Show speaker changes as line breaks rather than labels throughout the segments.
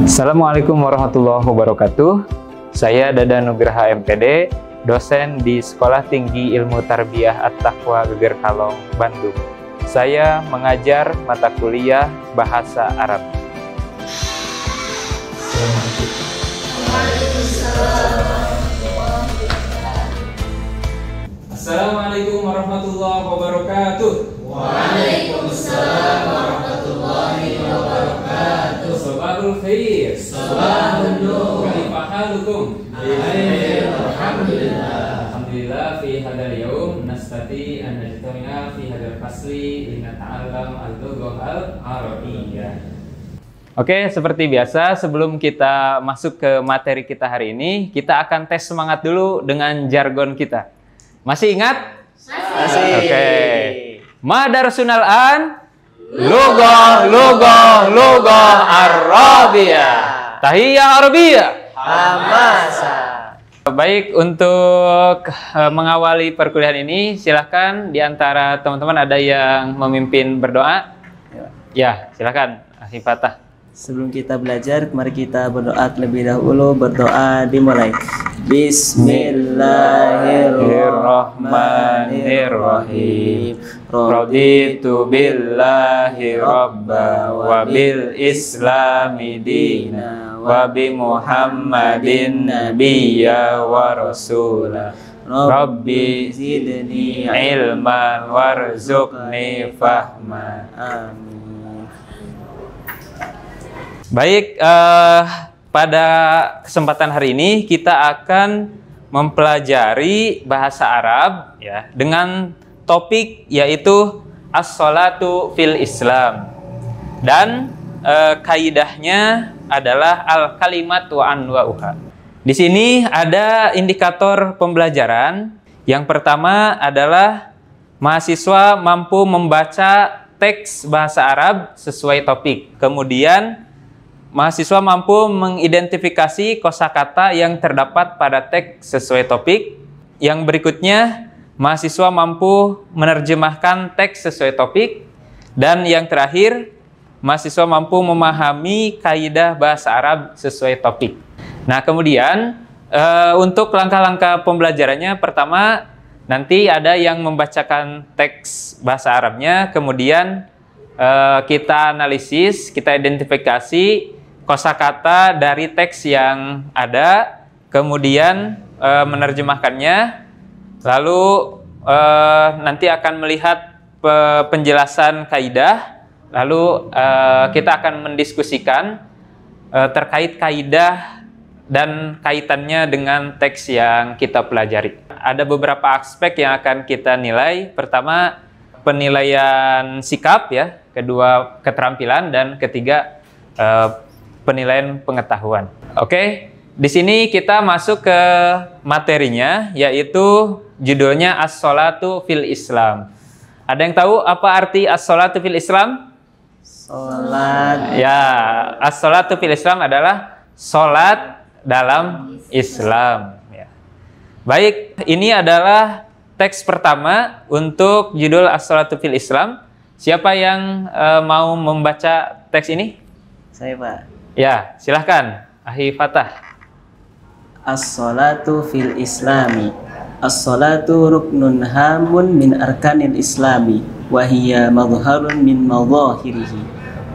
Assalamualaikum warahmatullahi wabarakatuh. Saya Dadan Nugraha MPD, dosen di Sekolah Tinggi Ilmu Tarbiyah At-Taqwa Geger Kalong, Bandung. Saya mengajar mata kuliah Bahasa Arab. Assalamualaikum warahmatullahi wabarakatuh.
Waalaikumsalam warahmatullahi wabarakatuh.
Sabahul khair.
Sabahun nur.
Kaifa halukum?
Alhamdulillah.
Alhamdulillah fi hadzal yaum nastati an najtami'a fi hadzal fasli linata'allam al-lughah al-arabiyyah. Oke, seperti biasa sebelum kita masuk ke materi kita hari ini, kita akan tes semangat dulu dengan jargon kita. Masih ingat?
Masih.
Oke. Madarsunal an lughah Arabiyah. Tahiyah Arabiyah.
Hamasa.
Baik, untuk mengawali perkuliahan ini, silahkan di antara teman-teman ada yang memimpin berdoa. Ya, silahkan. Akhi Fatah.
Sebelum kita belajar, mari kita berdoa terlebih dahulu. Berdoa dimulai. Bismillahirrahmanirrahim. Raditu billahi rabba wa bil islami dina wa bi Muhammadin nabiyya wa rasula. Rabbi zidni ilman warzuqni fahma. Amin.
Baik, pada kesempatan hari ini kita akan mempelajari bahasa Arab ya dengan topik yaitu as-sholatu fil Islam, dan kaidahnya adalah al-kalimat wa anwa'uha. Di sini ada indikator pembelajaran. Yang pertama adalah mahasiswa mampu membaca teks bahasa Arab sesuai topik. Kemudian mahasiswa mampu mengidentifikasi kosakata yang terdapat pada teks sesuai topik. Yang berikutnya, mahasiswa mampu menerjemahkan teks sesuai topik. Dan yang terakhir, mahasiswa mampu memahami kaidah bahasa Arab sesuai topik. Nah, kemudian untuk langkah-langkah pembelajarannya, pertama nanti ada yang membacakan teks bahasa Arabnya, kemudian kita analisis, kita identifikasi kosakata dari teks yang ada, kemudian menerjemahkannya, lalu nanti akan melihat penjelasan kaidah, lalu kita akan mendiskusikan terkait kaidah dan kaitannya dengan teks yang kita pelajari. Ada beberapa aspek yang akan kita nilai. Pertama, penilaian sikap ya, kedua keterampilan, dan ketiga penilaian pengetahuan. Oke, di sini kita masuk ke materinya, yaitu judulnya as-sholatu fil Islam. Ada yang tahu apa arti as-sholatu fil Islam?
Salat.
Ya, as-sholatu fil Islam adalah sholat dalam Islam. Ya. Baik, ini adalah teks pertama untuk judul as-sholatu fil Islam. Siapa yang mau membaca teks ini?
Saya, Pak.
Ya, silahkan. Akhi Fatah.
As-sholatu fil Islami. As-sholatu ruknun hamun min arkanil Islami wa hiya madharun min madhahirihi.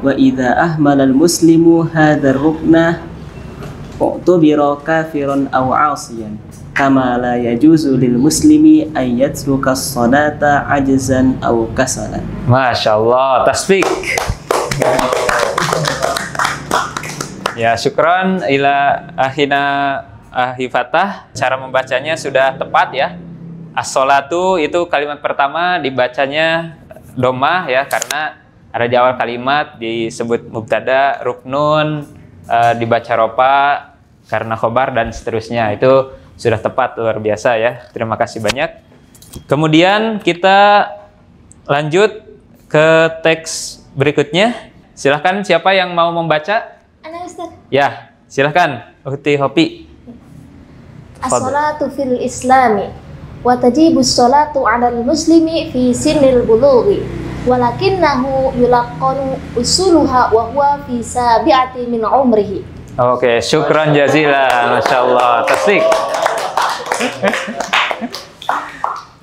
Wa idza ahmala al-muslimu hadzal rukna u'tubira kafiran aw 'asiyan. Kama la yajuzu lil muslimi an yatruka as-salata ajzan aw kasalan.
Masya Allah, tasbih. Ya, syukran ila akhina Akhi Fatah. Cara membacanya sudah tepat ya. As-sholatu itu kalimat pertama dibacanya domah ya, karena ada di awal kalimat disebut mubtada, ruknun dibaca ropa karena khobar, dan seterusnya. Itu sudah tepat, luar biasa ya. Terima kasih banyak. Kemudian kita lanjut ke teks berikutnya. Silahkan, siapa yang mau membaca?
Ana Ustaz.
Ya, silahkan. Ukhti Hopi.
As-salatu fil Islami wa tajibu as-salatu 'alal muslimi fi sinil bulughi walakinnahu yulaqqanu usuluha wa huwa fi sabi'ati min umrihi
Oke, syukran jazilan, Masya Allah, tasik.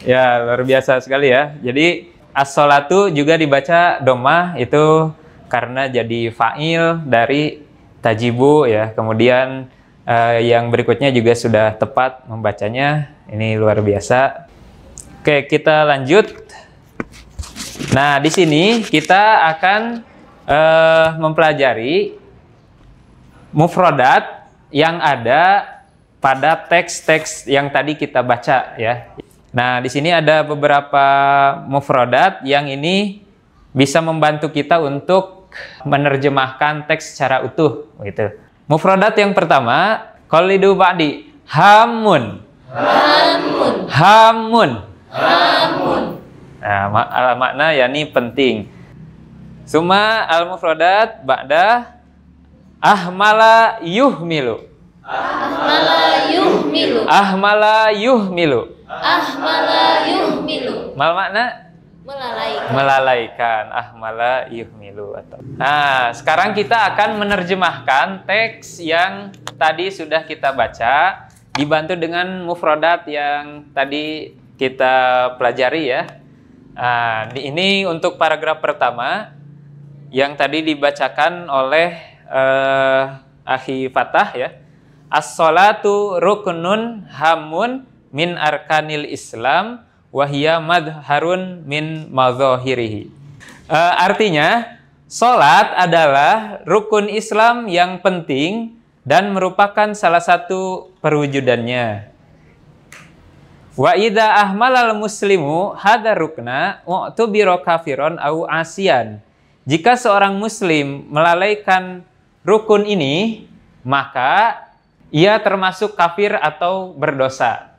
Ya, luar biasa sekali ya. Jadi as-sholatu juga dibaca domah itu karena jadi fa'il dari tajibu ya. Kemudian yang berikutnya juga sudah tepat membacanya. Ini luar biasa. Oke, kita lanjut. Nah, di sini kita akan mempelajari mufradat yang ada pada teks-teks yang tadi kita baca ya. Nah, di sini ada beberapa mufradat yang ini bisa membantu kita untuk menerjemahkan teks secara utuh gitu. Mufradat yang pertama, qalidu ba'di, hamun. Hamun. Hamun. Hamun. Nah, makna yakni penting. Summa al-mufradat ba'da ahmala yuhmilu. Ahmala yuhmilu. Ahmala yuhmilu. Ahmala yuhmilu. Mal makna? Melalaikan. Melalaikan. Ahmala yuhmilu. Nah, sekarang kita akan menerjemahkan teks yang tadi sudah kita baca, dibantu dengan mufradat yang tadi kita pelajari ya. Nah, ini untuk paragraf pertama yang tadi dibacakan oleh Akhi Fatah ya. As-sholatu ruknun hamun min arkanil Islam wahia madharun min mazahirihi. Artinya, sholat adalah rukun Islam yang penting dan merupakan salah satu perwujudannya. Wa idza ahmalal muslimu hadza rukna u'tubira kafiron au asian. Jika seorang muslim melalaikan rukun ini, maka ia termasuk kafir atau berdosa.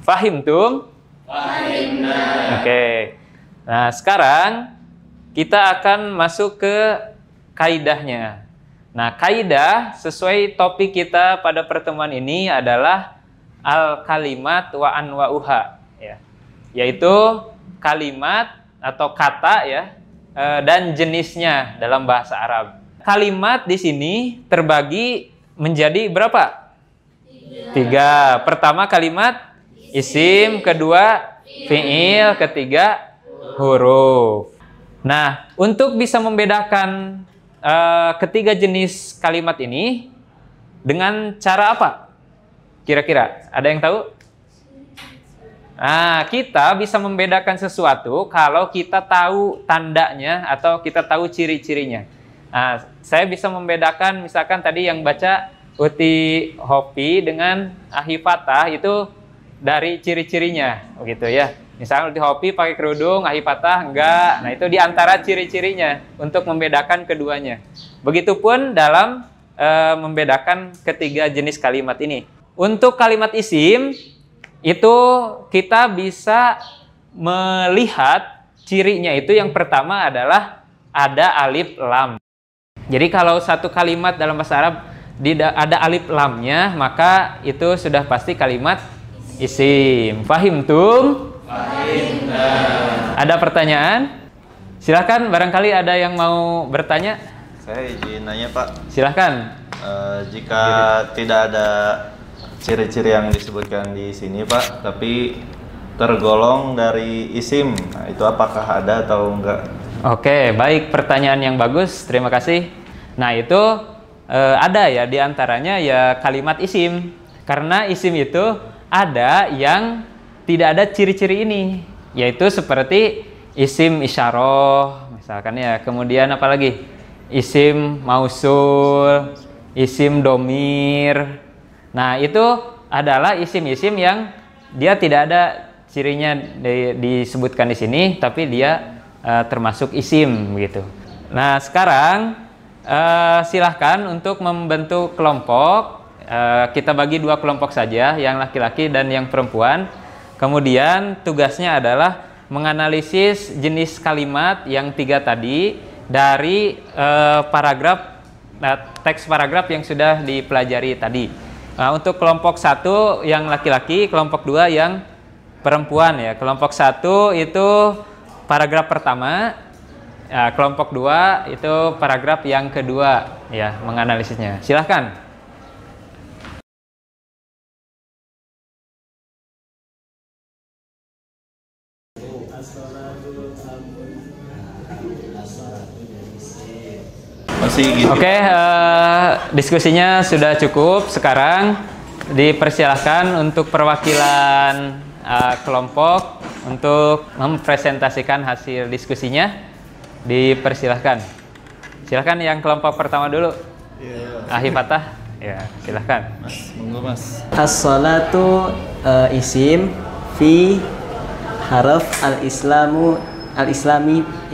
Fahimtum? Fahimna. Oke. Nah, sekarang kita akan masuk ke kaidahnya. Nah, kaidah sesuai topik kita pada pertemuan ini adalah al-kalimat wa anwa'uha ya. Yaitu kalimat atau kata ya dan jenisnya dalam bahasa Arab. Kalimat di sini terbagi menjadi berapa? Tiga. Pertama kalimat isim, kedua fi'il, ketiga huruf. Nah, untuk bisa membedakan ketiga jenis kalimat ini dengan cara apa? Kira-kira ada yang tahu? Nah, kita bisa membedakan sesuatu kalau kita tahu tandanya atau kita tahu ciri-cirinya. Nah, saya bisa membedakan misalkan tadi yang baca Uti Hopi dengan Akhi Fatah itu dari ciri-cirinya, begitu ya. Misalnya Uti Hopi pakai kerudung, Akhi Fatah enggak. Nah, itu di antara ciri-cirinya untuk membedakan keduanya. Begitupun dalam membedakan ketiga jenis kalimat ini. Untuk kalimat isim itu kita bisa melihat cirinya itu yang pertama adalah ada alif lam. Jadi kalau satu kalimat dalam bahasa Arab ada alif lamnya, maka itu sudah pasti kalimat isim. Fahimtum? Fahimna. Ada pertanyaan? Silahkan, barangkali ada yang mau bertanya.
Saya izin nanya Pak.
Silahkan.
Jika tidak ada ciri-ciri yang disebutkan di sini Pak, tapi tergolong dari isim, nah, itu apakah ada atau enggak?
Oke, baik, pertanyaan yang bagus, terima kasih. Nah, itu ada ya, diantaranya ya kalimat isim. Karena isim itu ada yang tidak ada ciri-ciri ini, yaitu seperti isim isyarah, misalkan ya. Kemudian apa lagi? Isim mausul, isim domir. Nah, itu adalah isim-isim yang dia tidak ada cirinya disebutkan di sini, tapi dia termasuk isim begitu. Nah, sekarang silahkan untuk membentuk kelompok. Kita bagi dua kelompok saja, yang laki-laki dan yang perempuan. Kemudian tugasnya adalah menganalisis jenis kalimat yang tiga tadi dari teks paragraf yang sudah dipelajari tadi. Nah, untuk kelompok satu yang laki-laki, kelompok dua yang perempuan ya. Kelompok satu itu paragraf pertama, Ya, kelompok 2 itu paragraf yang kedua ya, menganalisisnya. Silahkan.
Masih gitu.
Oke, diskusinya sudah cukup. Sekarang dipersilahkan untuk perwakilan kelompok untuk mempresentasikan hasil diskusinya. Dipersilahkan. Silahkan yang kelompok pertama dulu. Ahifatah. Ya, silahkan.
Mas, monggo Mas.
As-salatu isim fi haraf al-islami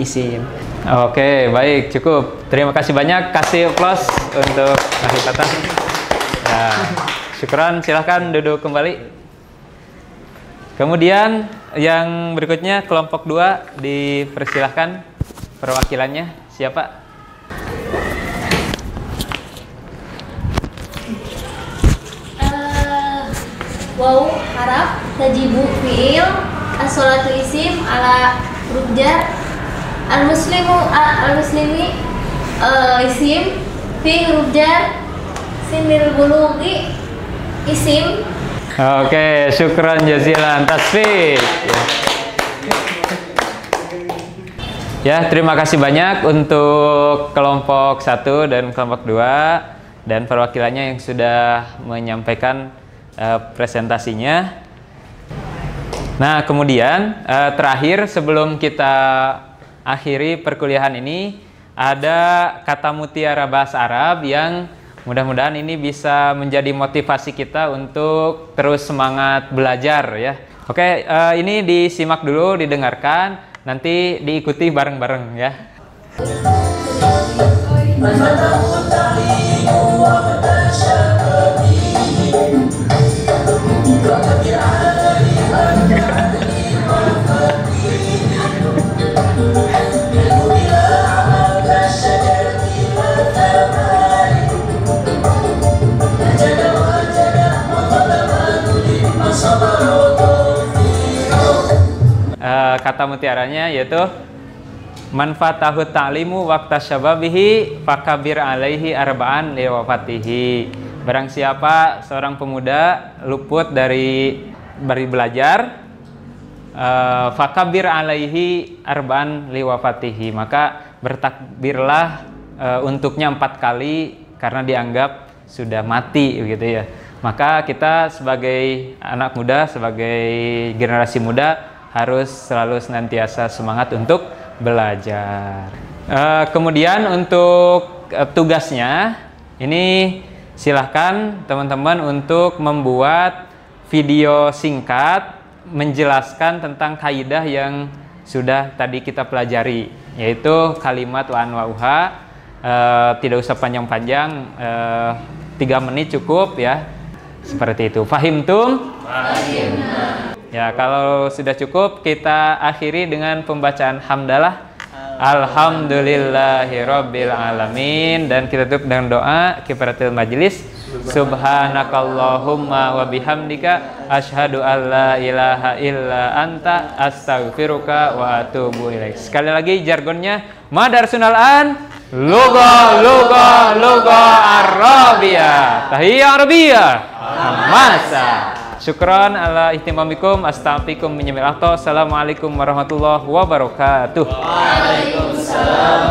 isim.
Oke, baik, cukup. Terima kasih banyak. Kasih aplaus untuk Ahifatah. Ya, syukran. Silahkan duduk kembali. Kemudian yang berikutnya kelompok 2 dipersilahkan perwakilannya. Siapa?
Waw harap tajibu fi'il as-salatu isim ala huruf jar al-muslimi isim fi huruf jar sinil bulughi isim.
Oke, syukran jazilan. Tasfiq. Ya, terima kasih banyak untuk kelompok 1 dan kelompok 2 dan perwakilannya yang sudah menyampaikan presentasinya. Nah, kemudian terakhir sebelum kita akhiri perkuliahan ini, ada kata mutiara bahasa Arab yang mudah-mudahan ini bisa menjadi motivasi kita untuk terus semangat belajar ya. Oke, ini disimak dulu, didengarkan, nanti diikuti bareng-bareng ya. Kata mutiaranya yaitu manfaatahu ta'limu waqta syababihi fakabir alaihi arba'an liwafatihi. Barang siapa seorang pemuda luput dari belajar, fakabir alaihi arba'an liwafatihi, maka bertakbirlah untuknya 4 kali karena dianggap sudah mati begitu ya. Maka kita sebagai anak muda, sebagai generasi muda harus selalu senantiasa semangat untuk belajar. Kemudian untuk tugasnya ini silahkan teman-teman untuk membuat video singkat menjelaskan tentang kaidah yang sudah tadi kita pelajari, yaitu kalimat wa anwa'uha. Tidak usah panjang-panjang, 3 menit cukup ya. Seperti itu. Fahimtum? Fahimna. Ya, kalau sudah cukup kita akhiri dengan pembacaan hamdalah. Alhamdulillahirabbil alamin, dan kita tutup dengan doa kifaratul majlis. Subhanakallahumma wa bihamdika asyhadu an la ilaha illa anta astaghfiruka wa atubu ilaik. Sekali lagi jargonnya Madarsunal An Lugha Arabiyah Tahiyya Arabiyah Hamasa. Syukran ala ihtimamikum, astaghfirukum min jamil akhta. Assalamualaikum warahmatullahi wabarakatuh. Waalaikumsalam.